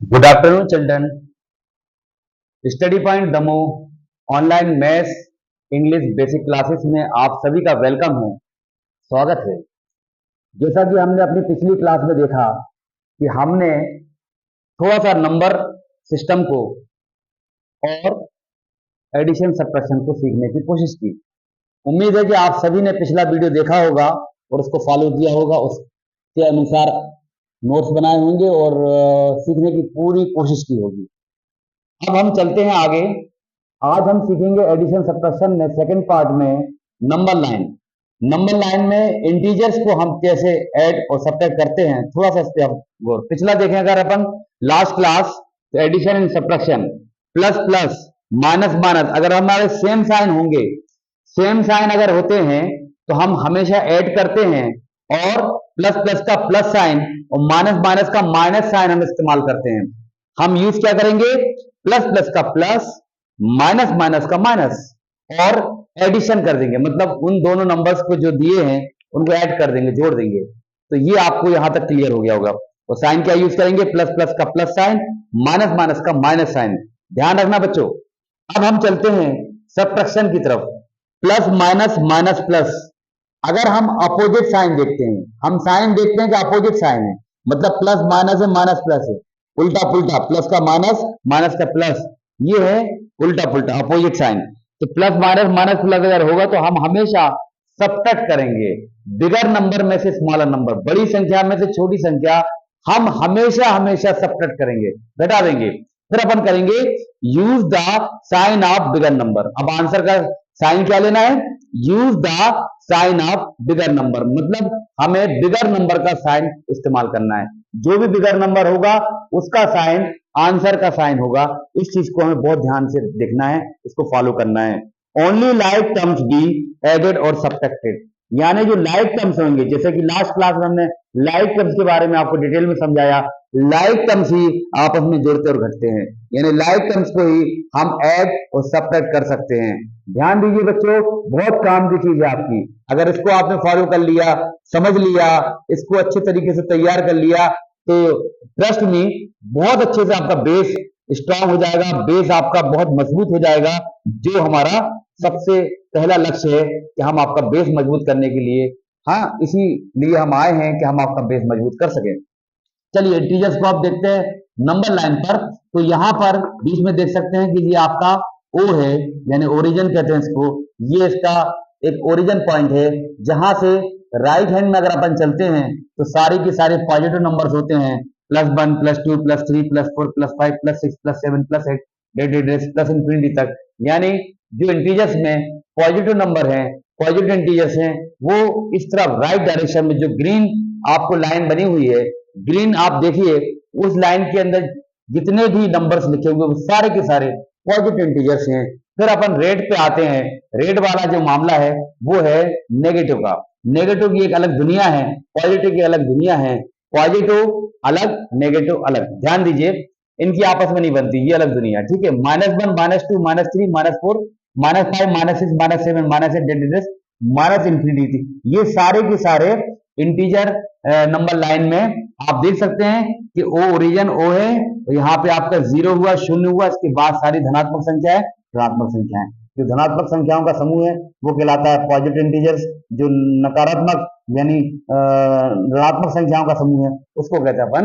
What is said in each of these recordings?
Good afternoon children. Study point Damoh online maths English basic classes में आप सभी का वेलकम है, स्वागत है। जैसा कि हमने अपनी पिछली क्लास में देखा कि हमने थोड़ा सा नंबर सिस्टम को और एडिशन सब्ट्रैक्शन को सीखने की कोशिश की। उम्मीद है कि आप सभी ने पिछला वीडियो देखा होगा और उसको फॉलो किया होगा, उसके अनुसार नोट्स बनाए होंगे और सीखने की पूरी कोशिश की होगी। अब हम चलते हैं आगे। आज हम सीखेंगे एडिशन सब्ट्रैक्शन में सेकंड पार्ट में नंबर लाइन। नंबर लाइन में इंटीजर्स को हम कैसे ऐड और सब्ट्रैक्ट करते हैं, थोड़ा सा इस पे हम गौर। पिछला देखें अगर अपन लास्ट क्लास, तो addition and subtraction, plus plus minus minus, अगर हमारे सेम साइन होंगे, सेम साइन अगर होते हैं तो हम हमेशा ऐड करते हैं, और प्लस प्लस का प्लस साइन और माइनस माइनस का माइनस साइन हम इस्तेमाल करते हैं। हम यूज क्या करेंगे? प्लस प्लस का प्लस, माइनस माइनस का माइनस, और एडिशन कर देंगे, मतलब उन दोनों नंबर्स को जो दिए हैं उनको ऐड कर देंगे, जोड़ देंगे। तो ये आपको यहां तक क्लियर हो गया होगा। और साइन क्या यूज करेंगे? प्लस प्लस का प्लस साइन, माइनस माइनस का माइनस साइन। ध्यान रखना बच्चों। अब हम चलते हैं सब्ट्रैक्शन की तरफ। प्लस माइनस माइनस प्लस, अगर हम अपोजिट साइन देखते हैं, हम साइन देखते हैं कि अपोजिट साइन है, मतलब प्लस माइनस है, माइनस प्लस है, उल्टा पुल्टा, प्लस का माइनस, माइनस का प्लस, ये है उल्टा पुल्टा अपोजिट साइन। तो प्लस माइनस माइनस प्लस अगर होगा तो हम हमेशा सब्ट्रैक्ट करेंगे, बिगर नंबर में से स्मॉलर नंबर, बड़ी संख्या में से छोटी संख्या हम हमेशा हमेशा सब्ट्रैक्ट करेंगे, घटा देंगे। फिर अपन करेंगे use the sign of bigger number. अब आंसर का साइन क्या लेना है? Use the sign of bigger number, मतलब हमें बिगर नंबर का साइन इस्तेमाल करना है। जो भी बिगर नंबर होगा उसका साइन आंसर का साइन होगा। इस चीज को हमें बहुत ध्यान से देखना है, इसको फॉलो करना है। Only like terms be added और सब्ट्रैक्टेड, यानी जो लाइक टर्म्स होंगे, जैसे कि लास्ट क्लास में हमने लाइक टर्म्स के बारे में आपको डिटेल में समझाया, लाइक टर्म्स ही आपस में जोड़ते और घटते हैं, यानी लाइक टर्म्स को ही हम ऐड और सब्ट्रैक्ट कर सकते हैं। ध्यान दीजिए बच्चों, बहुत काम की चीज है आपकी। अगर इसको आपने फॉलो कर लिया, समझ लिया, इसको अच्छे तरीके से तैयार कर लिया, तो ट्रस्ट में बहुत अच्छे से आपका बेस स्ट्रांग हो जाएगा, बेस आपका बहुत मजबूत हो जाएगा। जो हमारा सबसे पहला लक्ष्य है कि हम आपका बेस मजबूत करने के लिए, हाँ, इसीलिए हम आए हैं कि हम आपका बेस मजबूत कर सकें। चलिए इंटीजर्स को आप देखते हैं नंबर लाइन पर। तो यहां पर बीच में देख सकते हैं कि ये आपका ओ है, यानी ओरिजिन कहते हैं इसको। ये इसका एक ओरिजिन पॉइंट है, जहां से राइट हैंड में अगर अपन चलते हैं तो सारी की सारी पॉजिटिव नंबर्स होते हैं, +1 +2 +3 +4 +5 +6 +7 +8 प्लस इंफिनिटी तक। यानी जो इंटीजर्स में पॉजिटिव नंबर है, पॉजिटिव इंटीजर्स हैं, वो इस तरफ राइट डायरेक्शन में जो ग्रीन आपको लाइन बनी हुई है, ग्रीन आप देखिए, उस लाइन के अंदर जितने भी नंबर्स लिखे हुए वो सारे के सारे पॉजिटिव इंटीजर्स हैं। फिर अपन रेड पे आते हैं। रेड वाला जो मामला है वो है नेगेटिव का। नेगेटिव की एक अलग दुनिया है, पॉजिटिव की अलग दुनिया है। पॉजिटिव अलग, नेगेटिव अलग। ध्यान दीजिए, इनकी आपस में नहीं बनती, ये अलग दुनिया, ठीक है। -1 -2 -3 -4 -5 -6 -7 -8 माइनस इंफिनिटी, ये सारे के सारे इंटीजर नंबर लाइन में आप देख सकते हैं कि ओ ओरिजिन ओ है, तो यहाँ पे आपका 0 हुआ, 0 हुआ, इसके बाद सारी धनात्मक संख्या है, ऋणात्मक संख्या है। जो धनात्मक संख्याओं का समूह है वो कहलाता है पॉजिटिव इंटीजर्स। जो नकारात्मक यानी ऋणात्मक संख्याओं का समूह है उसको कहते हैं अपन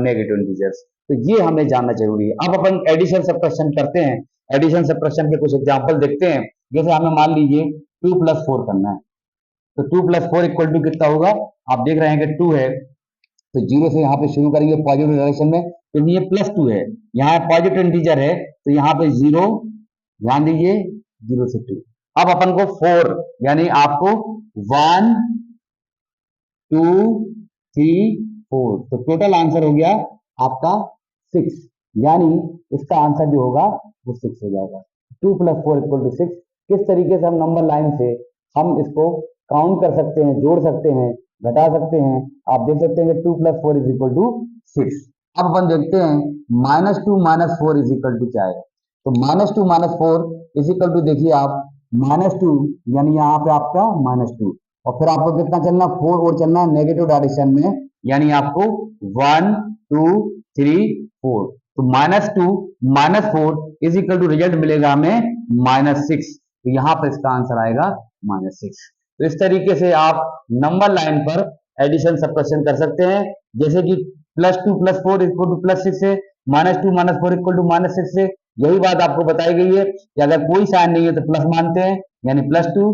नेगेटिव इंटीजर्स। तो ये हमें जानना जरूरी है। अब अपन एडिशन सब्ट्रैक्शन करते हैं। एडिशन सब्ट्रैक्शन के कुछ एग्जांपल देखते हैं। जैसे हमें मान लीजिए 2 + 4 करना है, तो 2 + 4 = कितना होगा? आप देख रहे हैं कि 2 है, तो 0 से यहाँ पे शुरू करेंगे पॉजिटिव डायरेक्शन में, तो ये +2 है, यहाँ पॉजिटिव इंटीजर है, तो यहाँ पे 0, ध्यान दीजिए, 0 से 2। अब अपन को 4, यानी आपको 1 2 3 4, तो टोटल आंसर हो गया आपका 6, यानी इसका आंसर जो होगा वो 6 हो जाएगा। 2 + 4 = 6। किस तरीके से हम नंबर लाइन से हम इसको काउंट कर सकते हैं, जोड़ सकते हैं, घटा सकते हैं। आप देख सकते हैं कि 2 + 4 = 6। अब अपन देखते हैं -2 - 4 = क्या है। तो -2 - 4 = देखिए आप, -2 यानी यहाँ पे आपका -2, और फिर आपको कितना चलना, 4 और चलना है नेगेटिव डायरेक्शन में, यानी आपको 1 2 3 4, तो -2 -4 इज इक्वल टू रिजल्ट मिलेगा हमें -6, तो यहां पर इसका आंसर आएगा -6। तो इस तरीके से आप नंबर लाइन पर एडिशन सब्ट्रैक्शन कर सकते हैं, जैसे कि +2 +4 इक्वल टू +6 है, -2 -4 इक्वल टू -6 है। यही बात आपको बताई गई है कि अगर कोई साइन नहीं है तो प्लस मानते हैं, यानी +2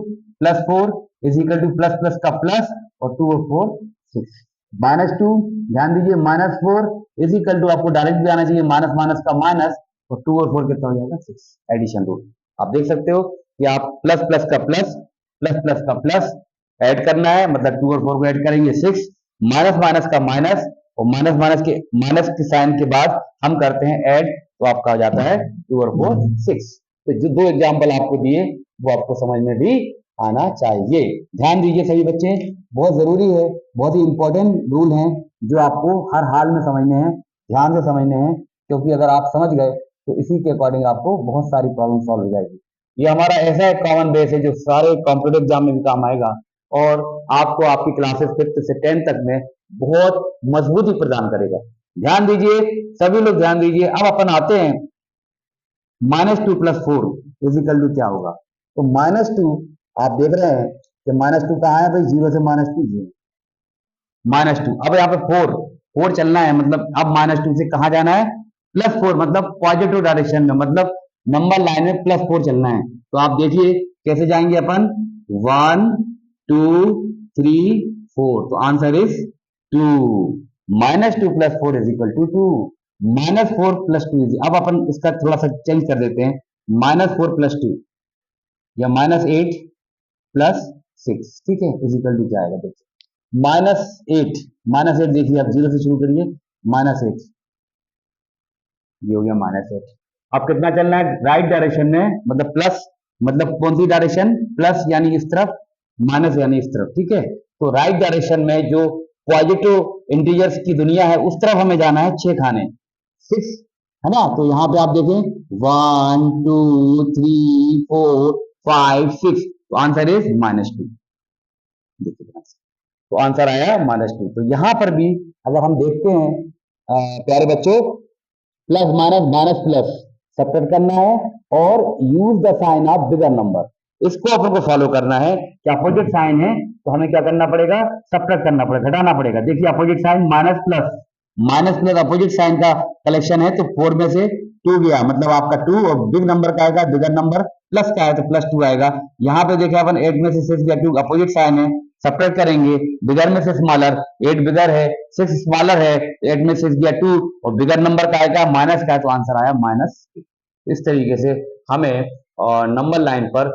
+4 is equal two plus plus का प्लस और 2 और 4 6। -2 ध्यान दीजिए, -4 इज इक्वल टू आपको डायरेक्ट भी आना चाहिए माइनस माइनस का माइनस और 2 और 4 कितना हो जाएगा 6, एडिशन रूल। आप देख सकते हो कि आप प्लस प्लस का प्लस प्लस प्लस का प्लस ऐड करना है, मतलब 2 और 4 को ऐड करेंगे 6, माइनस माइनस का माइनस और माइनस के साइन के बाद हम करते हैं ऐड, तो आपका आ जाता है 2 और 4 6। तो जो दो एग्जाम्पल आपको दिए वो आपको समझ में भी आना चाहिए। ध्यान दीजिए सभी बच्चे, बहुत जरूरी है, बहुत ही इंपॉर्टेंट रूल हैं जो आपको हर हाल में समझने हैं, ध्यान से समझने हैं, क्योंकि अगर आप समझ गए तो इसी के अकॉर्डिंग आपको बहुत सारी प्रॉब्लम सॉल्व हो जाएगी। ये हमारा ऐसा एक कॉमन बेस है जो सारे कॉम्पिटेटिव एग्जाम में भी काम आएगा और आपको आपकी क्लासेस 5th से 10th तक में बहुत मजबूती प्रदान करेगा। ध्यान दीजिए सभी लोग, ध्यान दीजिए। अब अपन आते हैं -2 + 4 इज इक्वल टू क्या होगा। तो -2 आप देख रहे हैं कि -2 कहाँ है भाई, 0 से -2 0, -2। अब यहाँ पे 4 चलना है, मतलब अब -2 से कहाँ जाना है, +4, मतलब पॉजिटिव डायरेक्शन में, मतलब नंबर लाइन में +4 चलना है। तो आप देखिए कैसे जाएंगे अपन, 1 2 3 4, तो answer is 2। -2 + 4 is equal to 2, -4 + 2 is, अब अपन इसका थोड़ा सा चेंज कर देते हैं, -4 + 2 या -8 + 6, ठीक है, इज इक्वल टू क्या आएगा, देखिए -8 देखिए, आप 0 से शुरू करिए, -8, ये हो गया -8। अब कितना चलना है राइट डायरेक्शन में, मतलब प्लस, मतलब कौन सी डायरेक्शन, प्लस यानी इस तरफ, माइनस यानी इस तरफ, ठीक है। तो राइट डायरेक्शन में जो पॉजिटिव इंटीजर्स की दुनिया है उस तरफ हमें जाना है 6 खाने, 6 है ना। तो यहाँ पे आप देखें 1 2 3 4 5 6, तो आंसर इज -2, देखिए तो आंसर आया -2। तो यहां पर भी अगर हम देखते हैं प्यारे बच्चों, plus minus minus plus subtract करना है और use the sign of bigger number, इसको अपन को फॉलो करना है कि अपोजिट साइन है तो हमें क्या करना पड़ेगा, सब्ट्रैक्ट करना पड़ेगा, घटाना पड़ेगा। देखिए opposite sign minus plus opposite sign का कलेक्शन है, तो 4 में से 2 गया, मतलब आपका 2, और बिग नंबर का आएगा, बिगर नंबर प्लस का है तो +2 आएगा। यहाँ पे देखिए अपन 8 में से 6 गया, क्योंकि अपोजिट साइन है, सब्ट्रैक्ट करेंगे, बिगर में से स्मॉलर, 8 बिगर है 6 स्मॉलर है, 8 में 6 गया 2 और बिगर नंबर का आएगा माइनस का है, तो आंसर आया -2। इस तरीके से हमें नंबर लाइन पर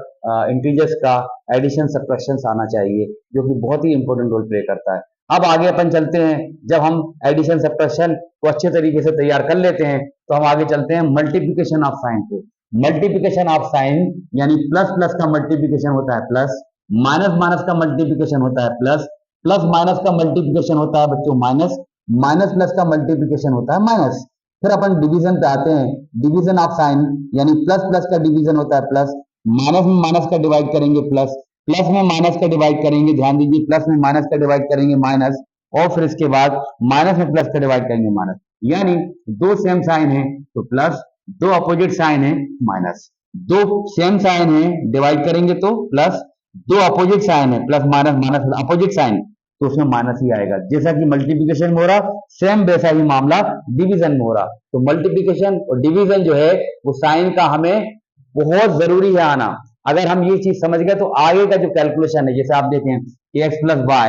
इंटीजर्स का एडिशन सब्ट्रैक्शन आना चाहिए, जो कि बहुत ही इंपॉर्टेंट रोल प्ले करता है। अब आगे अपन चलते हैं, जब हम एडिशन सब्ट्रैक्शन को अच्छे तरीके से तैयार कर लेते हैं तो हम आगे चलते हैं मल्टीप्लिकेशन ऑफ साइन पे। मल्टीप्लिकेशन ऑफ साइन यानी प्लस प्लस का मल्टीप्लिकेशन होता है प्लस, माइनस माइनस का मल्टीप्लिकेशन होता है प्लस, प्लस माइनस का मल्टीप्लिकेशन होता है बच्चों माइनस, माइनस प्लस का मल्टीप्लिकेशन होता है माइनस। फिर अपन डिवीजन पे आते हैं, डिवीजन ऑफ साइन यानी प्लस प्लस का डिवीजन होता है प्लस, माइनस में माइनस का डिवाइड करेंगे प्लस, प्लस में माइनस का डिवाइड करेंगे, ध्यान दीजिए प्लस में माइनस का डिवाइड करेंगे माइनस, और फिर इसके बाद माइनस में प्लस का डिवाइड करेंगे माइनस। यानी दो सेम साइन है तो प्लस, दो अपोजिट साइन है माइनस, दो सेम साइन है डिवाइड करेंगे तो प्लस, दो अपोजिट साइन है plus minus minus opposite sign, तो उसमें माइनस ही आएगा। जैसा कि मल्टीप्लिकेशन में हो रहा सेम वैसा ही मामला डिवीजन में हो रहा। तो मल्टीप्लिकेशन और डिवीजन जो है वो साइन का हमें बहुत जरूरी है आना। अगर हम ये चीज समझ गए तो आगे का जो कैलकुलेशन है, जैसे आप देखें x + y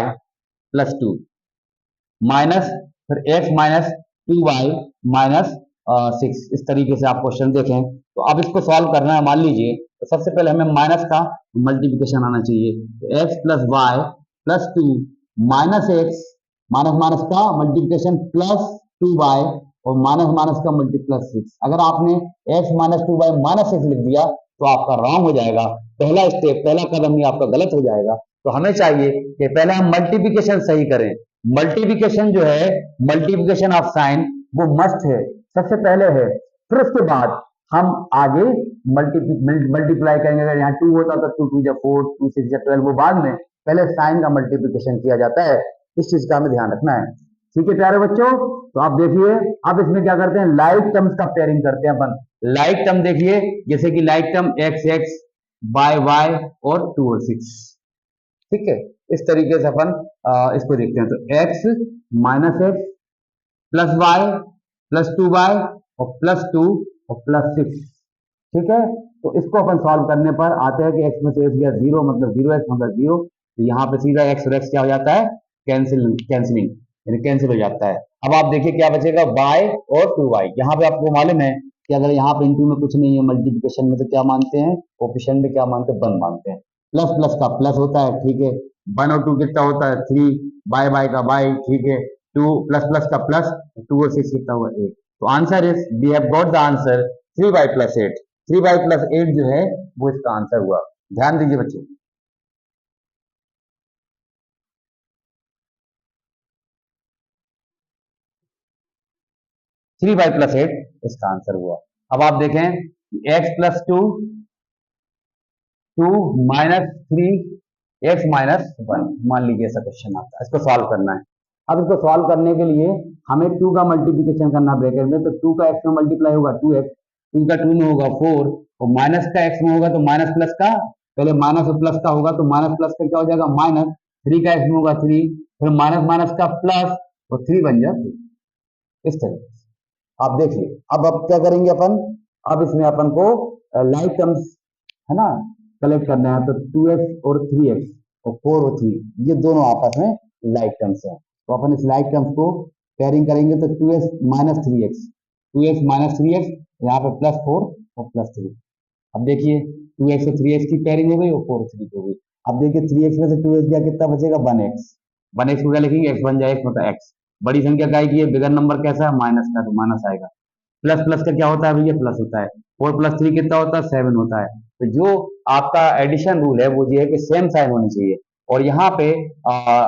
+ 2 माइनस, फिर x - 2y - 6, इस तरीके से आप क्वेश्चन देखें। तो अब इसको सॉल्व करना है, मान लीजिए तो सबसे पहले हमें माइनस का मल्टीप्लिकेशन आना चाहिए, तो x + y + 2 -x, minus minus का मल्टीप्लिकेशन प्लस 2y और माइनस माइनस का मल्टीप्लस 6। अगर आपने x - 2y -6 लिख दिया तो आपका रॉन्ग हो जाएगा, पहला स्टेप, पहला कदम ही आपका गलत हो जाएगा। तो हमें चाहिए कि पहले हम मल्टीप्लिकेशन सही करें। मल्टीप्लिकेशन जो है, मल्टीप्लिकेशन ऑफ साइन वो मस्ट है, सबसे पहले है, फिर उसके बाद हम आगे मल्टीप्लाई करेंगे। अगर यहाँ 2 होता तो 2 2 4, 2 6 12, वो बाद में, पहले साइन का मल्टीप्लिकेशन किया जाता है। इस चीज का हमें ध्यान रखना है, ठीक है प्यारे बच्चों। तो आप देखिए अब इसमें क्या करते हैं, लाइक टर्म्स का पेयरिंग करते हैं अपन। लाइक टर्म देखिए, जैसे कि like term x x, by y और 2 और 6, ठीक है। इस तरीके से अपन इसको देखते हैं। तो x minus x plus y plus 2 y और प्लस 2 और प्लस 6, ठीक है। तो इसको अपन सॉल्व करने पर आते हैं कि एक्स में से एक्स गया जीरो, मतलब जीरो एक्स मतलब जीरो। तो यहाँ पे सीधा एक्स और एक्स क्या हो जाता है, कैंसिलिंग, यानी कैंसिल हो जाता है। अब आप देखिए क्या बचेगा, y और 2y। यहाँ पे आपको मालूम है कि अगर यहाँ पे इंटू में कुछ नहीं है, मल्टीप्लिकेशन में तो क्या मानते हैं, कोफिशिएंट में क्या मानते हैं, 1 मानते हैं। प्लस प्लस का प्लस होता है, ठीक है। 1 और 2 कितना होता है, 3, बाय बाय का बाय, ठीक है। 2 प्लस प्लस का प्लस, 2 और 6 कितना हुआ, 8। तो answer is, we have got the answer 3y plus 8। 3y plus 8 जो है वो इसका आंसर हुआ। ध्यान दीजिए बच्चों, 3y प्लस 8 इसका आंसर हुआ। अब आप देखें x plus 2, 2 minus 3, x minus 1, मान लीजिए ऐसा क्वेश्चन आता है, इसको सॉल्व करना है। अब इसको सॉल्व करने के लिए हमें 2 का मल्टीप्लिकेशन करना ब्रैकेट में। तो 2 का x में मल्टीप्लाई होगा 2x, 2 का 2 में होगा 4, और माइनस का x में होगा तो माइनस प्लस का, पहले माइनस और प्लस का होगा तो माइनस प्लस का क्या हो जाएगा, माइनस। 3 का x में होगा 3, फिर माइनस माइनस का प्लस, और 3 बन जाए 3। इस तरह आप देखिए। अब क्या करेंगे अपन, अब इसमें अपन को लाइक टर्म्स है ना कलेक्ट करना है। तो 2x और 3x और 4 और 3, ये दोनों आपस में लाइक टर्म्स हैं। तो अपन इस लाइक टर्म्स को पेयरिंग करेंगे। तो 2x minus 3x, 2x minus 3x, यहाँ पे प्लस 4 और प्लस 3। अब देखिए 2x और 3x की पेयरिंग हो गई और 4 और 3 हो गई। अब देखिए 3x में से 2x गया, कितना बचेगा, 1x। 1x को क्या लिखेंगे, x बन जाए, x मतलब x। बड़ी संख्या का है, बिगर नंबर कैसा है, माइनस का, तो माइनस आएगा। प्लस प्लस का क्या होता है भैया, प्लस होता है। 4 प्लस 3 कितना होता है, 7 होता है। तो जो आपका एडिशन रूल है वो ये है कि सेम साइन होनी चाहिए, और यहाँ पे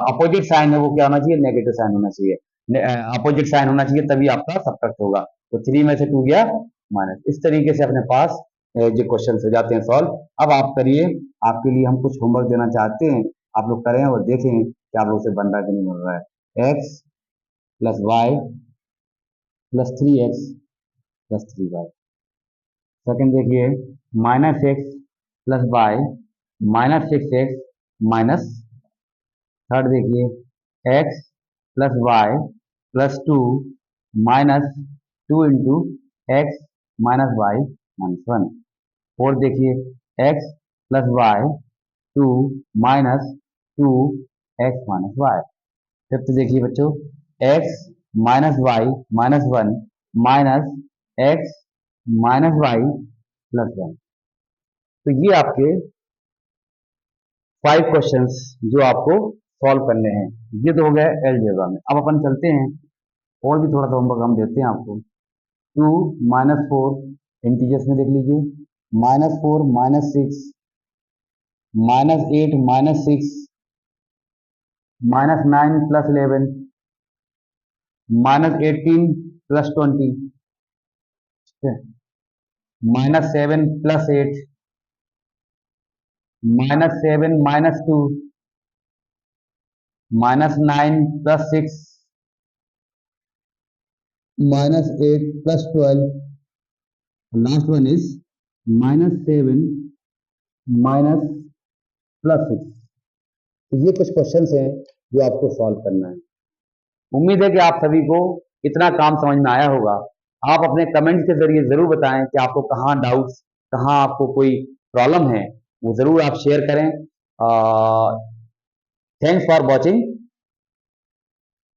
अपोजिट साइन है वो क्या होना चाहिए, नेगेटिव साइन होना चाहिए। अपोजिट साइन होना चाहिए, तभी आपका सब्ट्रैक्ट होगा। तो 3 में से 2 गया माइनस। इस तरीके से अपने पास जो क्वेश्चन हो जाते हैं सॉल्व। अब आप करिए, आपके लिए हम कुछ होमवर्क देना चाहते हैं, आप लोग करें और देखें कि आप लोग से बन रहा है कि नहीं बन रहा है। X plus y plus 3x plus 3y। Second देखिए, minus x plus y minus 6x minus. Third देखिए, x plus y plus 2 minus 2 into x minus y minus 1। Fourth देखिए, x plus y 2 minus 2 x minus y. Fifth देखिए बच्चों, x minus y minus 1 minus x minus y plus 1। तो ये आपके 5 questions जो आपको solve करने हैं। ये तो हो गया अलजेब्रा में। अब अपन चलते हैं, और भी थोड़ा सा होमवर्क हम देते हैं आपको। 2 माइनस 4 इंटीजर्स में देख लीजिए, minus 4 minus 6 minus 8 minus 6 minus 9 plus 11 minus 18 plus 20, minus 7 plus 8 minus 7 minus 2 minus 9 plus 6 minus 8 plus 12, last one is minus 7 minus plus 6। तो ये कुछ क्वेश्चंस हैं जो आपको सॉल्व करना है। उम्मीद है कि आप सभी को इतना काम समझ में आया होगा। आप अपने कमेंट्स के जरिए जरूर बताएं कि आपको कहाँ डाउट्स, कहाँ आपको कोई प्रॉब्लम है, वो जरूर आप शेयर करें। Thanks for watching.